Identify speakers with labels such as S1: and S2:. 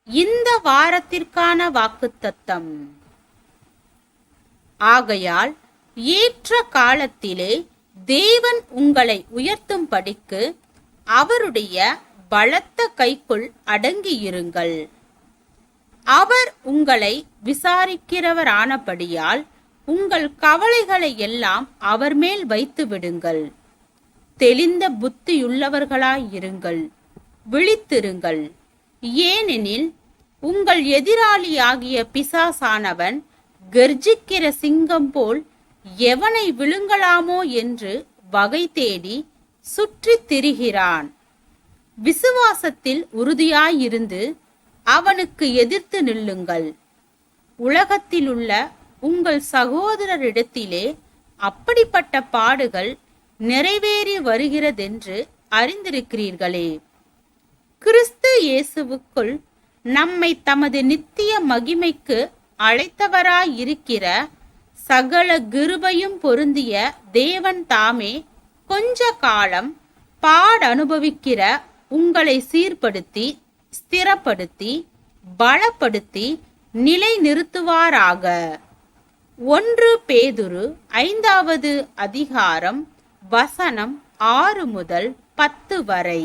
S1: இந்த வாரத்திற்கான வாக்குத்தத்தம். ஆகையால் ஏற்ற காலத்திலே தேவன் உங்களை உயர்த்தும்படிக்கு அவருடைய பலத்த கைக்குள் அடங்கியிருங்கள். அவர் உங்களை விசாரிக்கிறவரானபடியால் உங்கள் கவலைகளை எல்லாம் அவர் மேல் வைத்து விடுங்கள். தெளிந்த புத்தியுள்ளவர்களாயிருங்கள், விழித்திருங்கள். ஏனெனில் உங்கள் எதிராளியாகிய பிசாசானவன் கர்ஜிக்கிற சிங்கம் போல் எவனை விழுங்கலாமோ என்று வகை தேடி சுற்றித் திரிகிறான். விசுவாசத்தில் உறுதியாயிருந்து அவனுக்கு எதிர்த்து நில்லுங்கள். உலகத்திலுள்ள உங்கள் சகோதரரிடத்திலே அப்படிப்பட்ட பாடுகள் நிறைவேறி வருகிறதென்று அறிந்திருக்கிறீர்களே. கிறிஸ்து இயேசுவுக்குள் நம்மை தமது நித்திய மகிமைக்கு அழைத்தவராயிருக்கிற சகல கிருபையும் பொருந்திய தேவன் தாமே கொஞ்ச காலம் பாடனுபவிக்கிற உங்களை சீர்படுத்தி, ஸ்திரப்படுத்தி, பலப்படுத்தி நிலை நிறுத்துவாராக. 1 பேதுரு 5வது அதிகாரம் வசனம் 6 முதல் 10 வரை.